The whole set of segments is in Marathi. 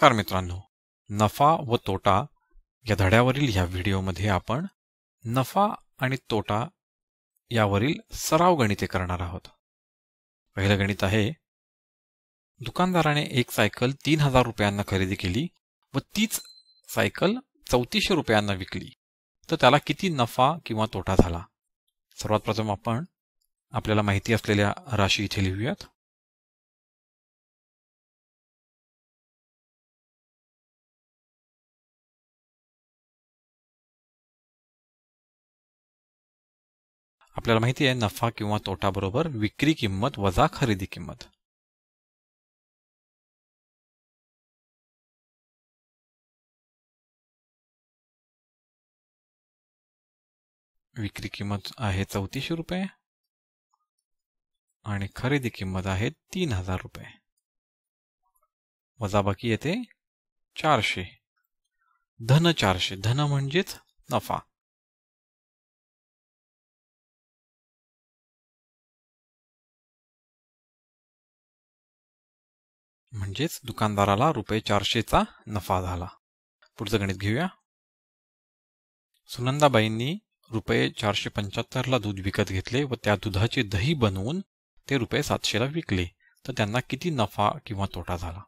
नमस्कार मित्रांनो, नफा व तोटा या धड्यावरील ह्या व्हिडिओमध्ये आपण नफा आणि तोटा यावरील सराव गणिते करणार आहोत. पहिलं गणित आहे, दुकानदाराने एक सायकल 3000 रुपयांना खरेदी केली व तीच सायकल 3400 रुपयांना विकली, तर त्याला किती नफा किंवा तोटा झाला. सर्वात प्रथम आपण आपल्याला माहिती असलेल्या राशी इथे लिहूयात. आपल्याला माहिती आहे नफा किंवा तोटा बरोबर विक्री किंमत वजा खरेदी किंमत. विक्री किंमत आहे 3400 रुपये आणि खरेदी किंमत आहे 3000 रुपये. वजाबाकी येते 400. धन 400, धन म्हणजेच नफा. म्हणजेच दुकानदाराला रुपये 400चा नफा झाला. पुढचं गणित घेऊया. सुनंदाबाईंनी रुपये 475ला दूध विकत घेतले व त्या दुधाचे दही बनवून ते रुपये 700ला विकले, तर त्यांना किती नफा किंवा तोटा झाला.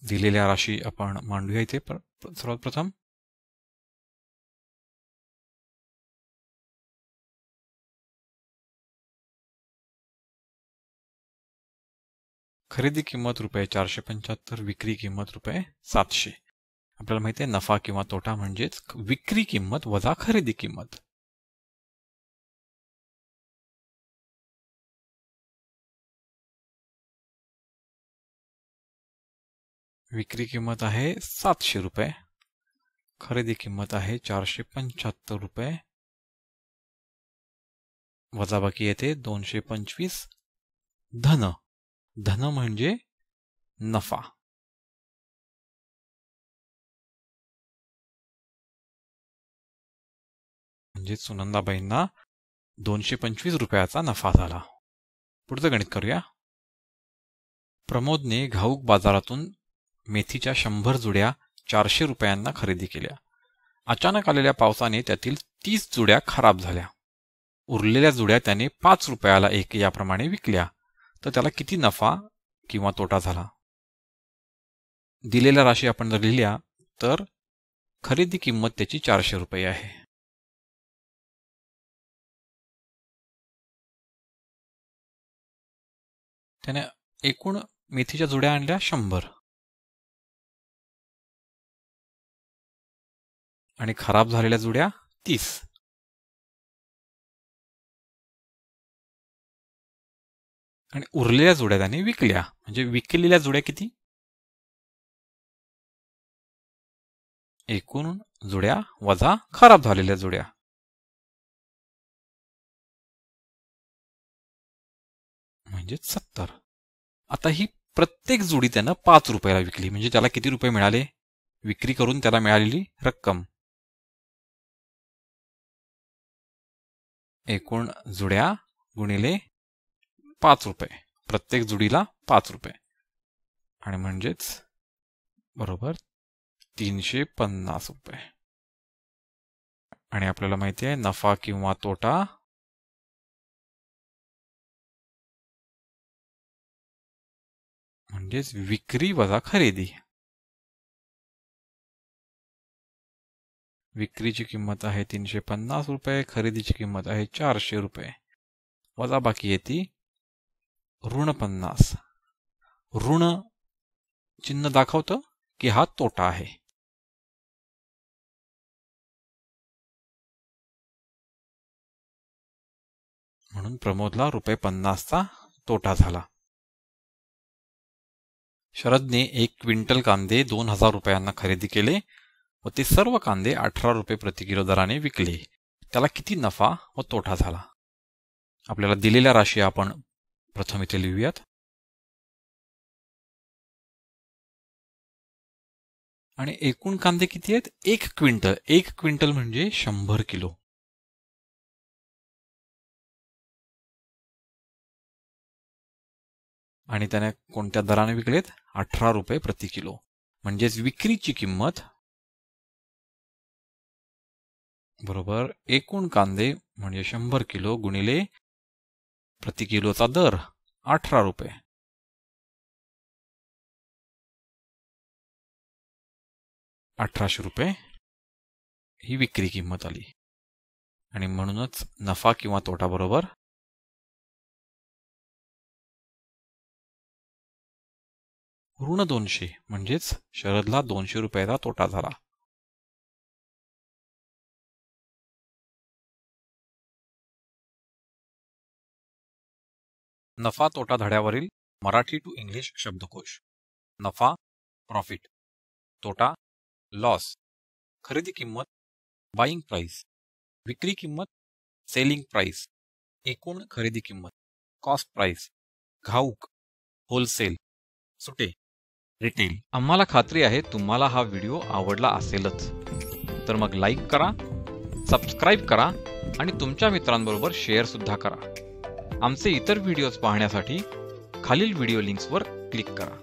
दिलेल्या राशी आपण मांडूया इथे. सर्वात प्रथम खरेदी किंमत रुपये 475, विक्री किंमत रुपये 700. आपल्याला माहिती आहे नफा किंवा तोटा म्हणजेच विक्री किंमत वजा खरेदी किंमत. विक्री किंमत आहे 700 रुपये, खरेदी किंमत आहे 475 रुपये, वजाबाकी येते 225. धन, धन म्हणजे नफा. म्हणजे सुनंदाबाईंना 225 रुपयाचा नफा झाला. पुढचं गणित करूया. प्रमोदने घाऊक बाजारातून मेथीच्या 100 जुड्या 400 रुपयांना खरेदी केल्या. अचानक आलेल्या पावसाने त्यातील 30 जुड्या खराब झाल्या. उरलेल्या जुड्या त्याने 5 रुपयाला एक याप्रमाणे विकल्या, तर त्याला किती नफा किंवा तोटा झाला. दिलेल्या राशी आपण जर लिहिल्या तर खरेदी किंमत त्याची 400 रुपये आहे. त्याने एकूण मेथीच्या जुड्या आणल्या 100 आणि खराब झालेल्या जुड्या 30. आणि उरलेल्या जुड्या त्याने विकल्या. म्हणजे विकलेल्या जुड्या किती? एकूण जुड्या वजा खराब झालेल्या जुड्या. म्हणजे 70. आता ही प्रत्येक जुडी त्यानं 5 रुपयाला विकली, म्हणजे त्याला किती रुपये मिळाले? विक्री करून त्याला मिळालेली रक्कम एकूण जुड्या गुणिले 5 रुपये, प्रत्येक जुडीला 5 रुपये, आणि म्हणजेच बरोबर 350 रुपये. आणि आपल्याला माहिती आहे नफा किंवा तोटा म्हणजेच विक्री वजा खरेदी. विक्रीची किंमत आहे 350 रुपये, खरेदीची किंमत आहे 400 रुपये, वजाबाकी येते ऋण 50. ऋण चिन्ह दाखवतं की हा तोटा आहे. म्हणून प्रमोदला रुपये 50चा तोटा झाला. शरदने 1 क्विंटल कांदे 2000 रुपयांना खरेदी केले व ते सर्व कांदे 18 रुपये प्रति किलो दराने विकले. त्याला किती नफा व तोटा झाला. आपल्याला दिलेल्या राशी आपण प्रथम इथे लिहूयात. आणि एकूण कांदे किती आहेत? 1 क्विंटल. 1 क्विंटल म्हणजे 100 किलो. आणि त्याने कोणत्या दराने विकलेत? 18 रुपये प्रति किलो. म्हणजेच विक्रीची किंमत बरोबर एकूण कांदे म्हणजे 100 किलो गुणिले प्रति किलोचा दर 18 रुपये. 1800 रुपये ही विक्री किंमत आली. आणि म्हणूनच नफा किंवा तोटा बरोबर ऋण 200 म्हणजेच शरदला 200 रुपयाचा तोटा झाला. नफा तोटा धड्यावरील मराठी टू इंग्लिश शब्दकोश. नफा प्रॉफिट, तोटा लॉस, खरेदी किंमत बाईंग प्राइस, विक्री किंमत सेलिंग प्राइस, एकूण खरेदी किंमत कॉस्ट प्राइस, घाऊक होलसेल, सुटे रिटेल. आम्हाला खात्री आहे तुम्हाला हा व्हिडिओ आवडला असेलच. तर मग लाईक करा, सबस्क्राईब करा आणि तुमच्या मित्रांबरोबर शेअर सुद्धा करा. आमचे इतर व्हिडिओज पाहण्यासाठी खालील व्हिडिओ लिंक्सवर क्लिक करा.